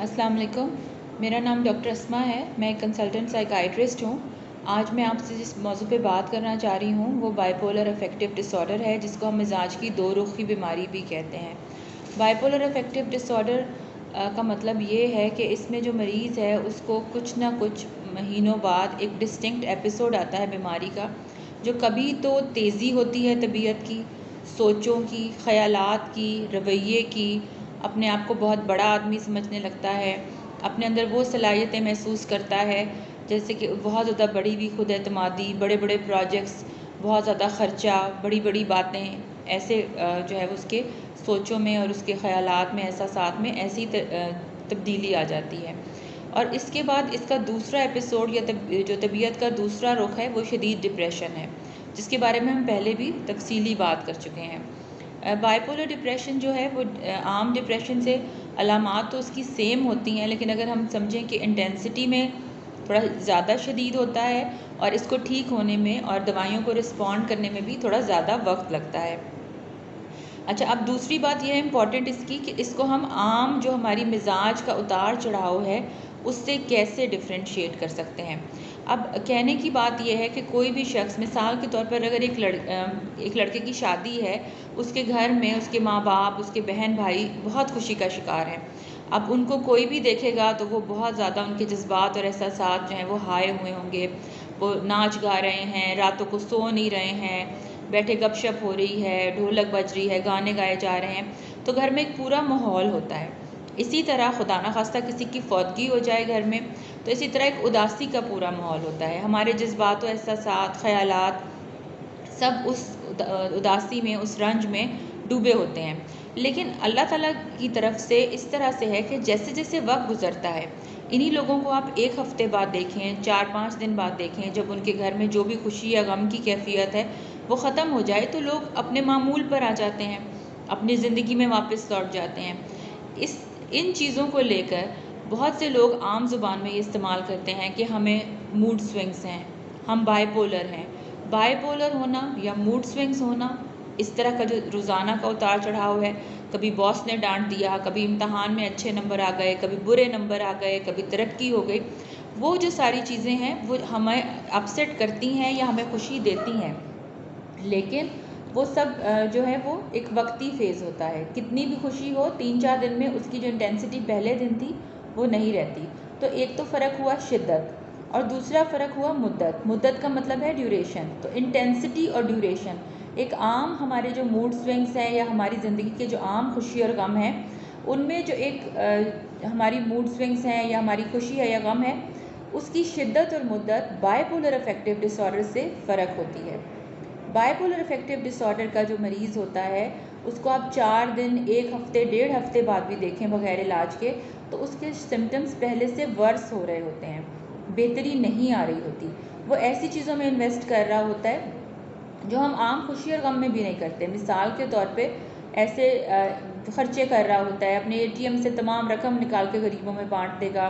السلام علیکم، میرا نام ڈاکٹر اسما ہے، میں ایک کنسلٹنٹ سائیکائٹرسٹ ہوں۔ آج میں آپ سے جس موضوع پہ بات کرنا چاہ رہی ہوں وہ bipolar affective disorder ہے، جس کو ہم مزاج کی دو رخی بیماری بھی کہتے ہیں۔ Bipolar affective disorder کا مطلب یہ ہے کہ اس میں جو مریض ہے اس کو کچھ نہ کچھ مہینوں بعد ایک ڈسٹنکٹ ایپیسوڈ آتا ہے بیماری کا، جو کبھی تو تیزی ہوتی ہے طبیعت کی، سوچوں کی، خیالات کی، رویے کی، اپنے آپ کو بہت بڑا آدمی سمجھنے لگتا ہے، اپنے اندر وہ صلاحیتیں محسوس کرتا ہے جیسے کہ بہت زیادہ بڑی بھی خود اعتمادی، بڑے بڑے پروجیکٹس، بہت زیادہ خرچہ، بڑی بڑی باتیں، ایسے جو ہے اس کے سوچوں میں اور اس کے خیالات میں، احساسات میں ایسی تبدیلی آ جاتی ہے۔ اور اس کے بعد اس کا دوسرا ایپیسوڈ یا جو طبیعت کا دوسرا رخ ہے وہ شدید ڈپریشن ہے، جس کے بارے میں ہم پہلے بھی تفصیلی بات کر چکے ہیں۔ بائی پولر ڈپریشن جو ہے وہ عام ڈپریشن سے علامات تو اس کی سیم ہوتی ہیں، لیکن اگر ہم سمجھیں کہ انٹینسٹی میں تھوڑا زیادہ شدید ہوتا ہے اور اس کو ٹھیک ہونے میں اور دوائیوں کو رسپونڈ کرنے میں بھی تھوڑا زیادہ وقت لگتا ہے۔ اچھا، اب دوسری بات یہ ہے امپورٹنٹ اس کی کہ اس کو ہم عام جو ہماری مزاج کا اتار چڑھاؤ ہے اس سے کیسے ڈفرینشیٹ کر سکتے ہیں۔ اب کہنے کی بات یہ ہے کہ کوئی بھی شخص، مثال کے طور پر اگر ایک لڑکے کی شادی ہے، اس کے گھر میں اس کے ماں باپ، اس کے بہن بھائی بہت خوشی کا شکار ہیں۔ اب ان کو کوئی بھی دیکھے گا تو وہ بہت زیادہ ان کے جذبات اور احساسات جو ہیں وہ ہائے ہوئے ہوں گے، وہ ناچ گا رہے ہیں، راتوں کو سو نہیں رہے ہیں، بیٹھے گپ شپ ہو رہی ہے، ڈھولک بج رہی ہے، گانے گائے جا رہے ہیں، تو گھر میں ایک پورا ماحول ہوتا ہے۔ اسی طرح خدا نخواستہ کسی کی فوتگی ہو جائے گھر میں تو اسی طرح ایک اداسی کا پورا ماحول ہوتا ہے۔ ہمارے جذبات و احساسات، خیالات سب اس اداسی میں، اس رنج میں ڈوبے ہوتے ہیں۔ لیکن اللہ تعالیٰ کی طرف سے اس طرح سے ہے کہ جیسے جیسے وقت گزرتا ہے، انہی لوگوں کو آپ ایک ہفتے بعد دیکھیں، 4-5 دن بعد دیکھیں، جب ان کے گھر میں جو بھی خوشی یا غم کی کیفیت ہے وہ ختم ہو جائے تو لوگ اپنے معمول پر آ جاتے ہیں، اپنی زندگی میں واپس لوٹ جاتے ہیں۔ ان چیزوں کو لے کر بہت سے لوگ عام زبان میں یہ استعمال کرتے ہیں کہ ہمیں موڈ سوئنگز ہیں، ہم بائی پولر ہیں۔ بائی پولر ہونا یا موڈ سوئنگز ہونا، اس طرح کا جو روزانہ کا اتار چڑھاؤ ہے، کبھی باس نے ڈانٹ دیا، کبھی امتحان میں اچھے نمبر آ گئے، کبھی برے نمبر آ گئے، کبھی ترقی ہو گئی، وہ جو ساری چیزیں ہیں وہ ہمیں اپسیٹ کرتی ہیں یا ہمیں خوشی دیتی ہیں، لیکن وہ سب جو ہے وہ ایک وقتی فیز ہوتا ہے۔ کتنی بھی خوشی ہو 3-4 دن میں اس کی جو انٹینسٹی پہلے دن تھی وہ نہیں رہتی۔ تو ایک تو فرق ہوا شدت، اور دوسرا فرق ہوا مدت۔ مدت کا مطلب ہے ڈیوریشن۔ تو انٹینسٹی اور ڈیوریشن، ایک عام ہمارے جو موڈ سوئنگز ہیں یا ہماری زندگی کے جو عام خوشی اور غم ہیں، ان میں جو ایک ہماری موڈ سوئنگز ہیں یا ہماری خوشی ہے یا غم ہے، اس کی شدت اور مدت bipolar affective disorder سے فرق ہوتی ہے۔ Bipolar affective disorder کا جو مریض ہوتا ہے اس کو آپ 4 دن، 1 ہفتے، 1.5 ہفتے بعد بھی دیکھیں بغیر علاج کے تو اس کے سمٹمز پہلے سے ورس ہو رہے ہوتے ہیں، بہتری نہیں آ رہی ہوتی۔ وہ ایسی چیزوں میں انویسٹ کر رہا ہوتا ہے جو ہم عام خوشی اور غم میں بھی نہیں کرتے۔ مثال کے طور پہ ایسے خرچے کر رہا ہوتا ہے، اپنے ATM سے تمام رقم نکال کے غریبوں میں بانٹ دے گا،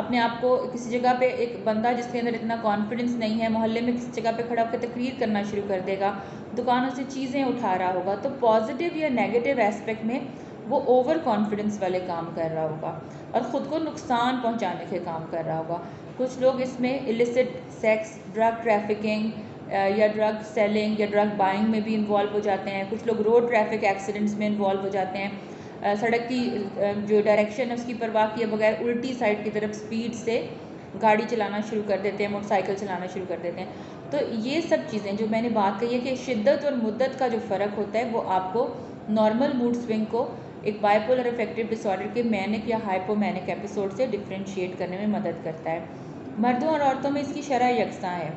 اپنے آپ کو کسی جگہ پہ، ایک بندہ جس کے اندر اتنا کانفیڈنس نہیں ہے، محلے میں کسی جگہ پہ کھڑا ہو کے تقریر کرنا شروع کر دے گا، دکانوں سے چیزیں اٹھا رہا ہوگا، تو پازیٹیو یا نیگیٹو ایسپیکٹ میں وہ اوور کانفیڈنس والے کام کر رہا ہوگا اور خود کو نقصان پہنچانے کے کام کر رہا ہوگا۔ کچھ لوگ اس میں illicit سیکس، ڈرگ ٹریفکنگ یا ڈرگ سیلنگ یا ڈرگ بائنگ میں بھی انوالو ہو جاتے ہیں۔ کچھ لوگ روڈ ٹریفک ایکسیڈنٹس میں انوالو ہو جاتے ہیں، سڑک کی جو ڈائریکشن ہے اس کی پرواہ کیے بغیر الٹی سائڈ کی طرف سپیڈ سے گاڑی چلانا شروع کر دیتے ہیں، موٹر سائیکل چلانا شروع کر دیتے ہیں۔ تو یہ سب چیزیں جو میں نے بات کہی ہے کہ شدت اور مدت کا جو فرق ہوتا ہے وہ آپ کو نارمل موڈ سوئنگ کو ایک bipolar affective disorder کے مینک یا ہائپو مینک ایپیسوڈ سے ڈفرینشیٹ کرنے میں مدد کرتا ہے۔ مردوں اور عورتوں میں اس کی شرح یکساں ہے۔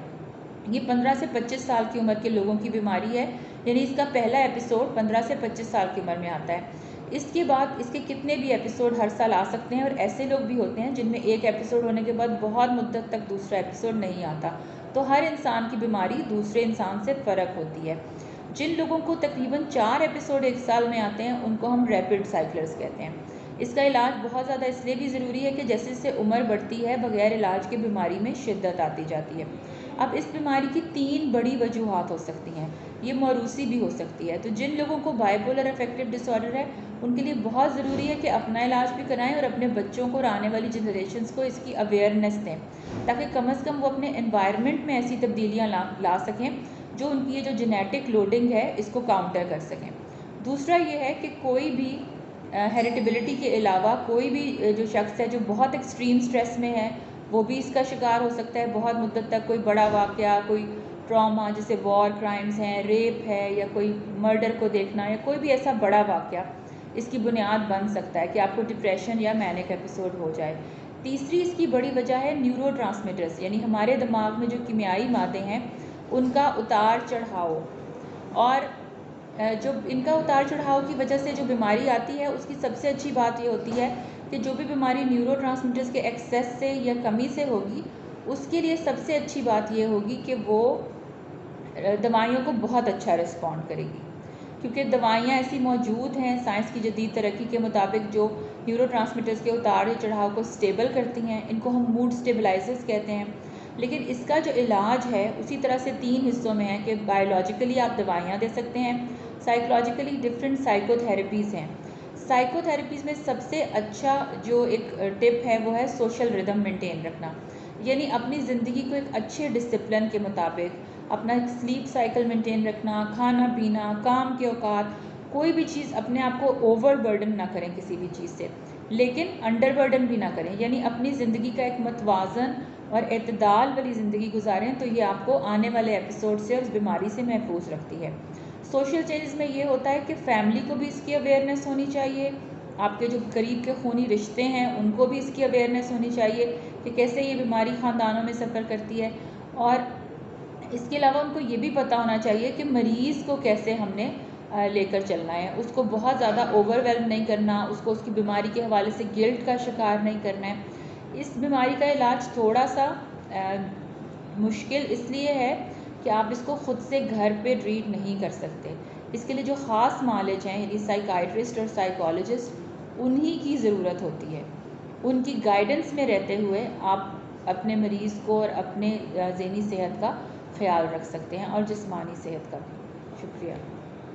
یہ 15 سے 25 سال کی عمر کے لوگوں کی بیماری ہے، یعنی اس کا پہلا ایپیسوڈ 15 سے 25 سال کی عمر میں آتا ہے۔ اس کے بعد اس کے کتنے بھی ایپیسوڈ ہر سال آ سکتے ہیں، اور ایسے لوگ بھی ہوتے ہیں جن میں ایک ایپیسوڈ ہونے کے بعد بہت مدت تک دوسرا ایپیسوڈ نہیں آتا۔ تو ہر انسان کی بیماری دوسرے انسان سے فرق ہوتی ہے۔ جن لوگوں کو تقریباً 4 ایپیسوڈ ایک سال میں آتے ہیں ان کو ہم ریپڈ سائیکلرز کہتے ہیں۔ اس کا علاج بہت زیادہ اس لیے بھی ضروری ہے کہ جیسے جیسے عمر بڑھتی ہے بغیر علاج کے بیماری میں شدت آتی جاتی ہے۔ اب اس بیماری کی 3 بڑی وجوہات ہو سکتی ہیں، یہ موروثی بھی ہو سکتی ہے۔ تو جن لوگوں کو بائیپولر افیکٹو ڈس آرڈر ہے ان کے لیے بہت ضروری ہے کہ اپنا علاج بھی کرائیں اور اپنے بچوں کو اور آنے والی جنریشنز کو اس کی اویئرنیس دیں، تاکہ کم از کم وہ اپنے انوائرمنٹ میں ایسی تبدیلیاں لا سکیں جو ان کی یہ جو جینیٹک لوڈنگ ہے اس کو کاؤنٹر کر سکیں۔ دوسرا یہ ہے کہ کوئی بھی ہیریٹیبلٹی کے علاوہ کوئی بھی جو شخص ہے جو بہت ایکسٹریم سٹریس میں ہے وہ بھی اس کا شکار ہو سکتا ہے بہت مدت تک۔ کوئی بڑا واقعہ، کوئی ٹراما جیسے وار کرائمز ہیں، ریپ ہے، یا کوئی مرڈر کو دیکھنا، یا کوئی بھی ایسا بڑا واقعہ اس کی بنیاد بن سکتا ہے کہ آپ کو ڈپریشن یا مینک ایپیسوڈ ہو جائے۔ تیسری اس کی بڑی وجہ ہے نیورو ٹرانسمیٹرز، یعنی ہمارے دماغ میں جو کیمیائی مادے ہیں ان کا اتار چڑھاؤ، اور جو ان کا اتار چڑھاؤ کی وجہ سے جو بیماری آتی ہے اس کی سب سے اچھی بات یہ ہوتی ہے کہ جو بھی بیماری نیورو ٹرانسمیٹرز کے ایکسیس سے یا کمی سے ہوگی اس کے لیے سب سے اچھی بات یہ ہوگی کہ وہ دوائیوں کو بہت اچھا رسپونڈ کرے گی، کیونکہ دوائیاں ایسی موجود ہیں سائنس کی جدید ترقی کے مطابق جو نیورو ٹرانسمیٹرز کے اتار چڑھاؤ کو سٹیبل کرتی ہیں۔ ان کو ہم موڈ سٹیبلائزرز کہتے ہیں۔ لیکن اس کا جو علاج ہے اسی طرح سے 3 حصوں میں ہے کہ بایولوجیکلی آپ دوائیاں دے سکتے ہیں، سائیکولوجیکلی ڈفرینٹ سائیکو تھیراپیز ہیں۔ سائیکو تھیراپیز میں سب سے اچھا جو ایک ٹپ ہے وہ ہے سوشل ردم مینٹین رکھنا، یعنی اپنی زندگی کو ایک اچھے ڈسپلن کے مطابق اپنا ایک سلیپ سائیکل مینٹین رکھنا، کھانا پینا، کام کے اوقات، کوئی بھی چیز اپنے آپ کو اوور برڈن نہ کریں کسی بھی چیز سے، لیکن انڈر برڈن بھی نہ کریں، یعنی اپنی زندگی کا ایک متوازن اور اعتدال والی زندگی گزاریں، تو یہ آپ کو آنے والے ایپیسوڈ سے اور اس بیماری سے محفوظ رکھتی ہے۔ سوشل چینجز میں یہ ہوتا ہے کہ فیملی کو بھی اس کی اویئرنیس ہونی چاہیے، آپ کے جو قریب کے خونی رشتے ہیں ان کو بھی اس کی اویئرنیس ہونی چاہیے کہ کیسے یہ بیماری خاندانوں میں سفر کرتی ہے، اور اس کے علاوہ ان کو یہ بھی پتہ ہونا چاہیے کہ مریض کو کیسے ہم نے لے کر چلنا ہے، اس کو بہت زیادہ اوور ویلم نہیں کرنا، اس کو اس کی بیماری کے حوالے سے گلٹ کا شکار نہیں کرنا ہے۔ اس بیماری کا علاج تھوڑا سا مشکل اس لیے ہے کہ آپ اس کو خود سے گھر پہ ٹریٹ نہیں کر سکتے، اس کے لیے جو خاص معالج ہیں یعنی سائیکائٹرسٹ اور سائیکالوجسٹ انہی کی ضرورت ہوتی ہے۔ ان کی گائیڈنس میں رہتے ہوئے آپ اپنے مریض کو اور اپنے ذہنی صحت کا خیال رکھ سکتے ہیں اور جسمانی صحت کا بھی۔ شکریہ۔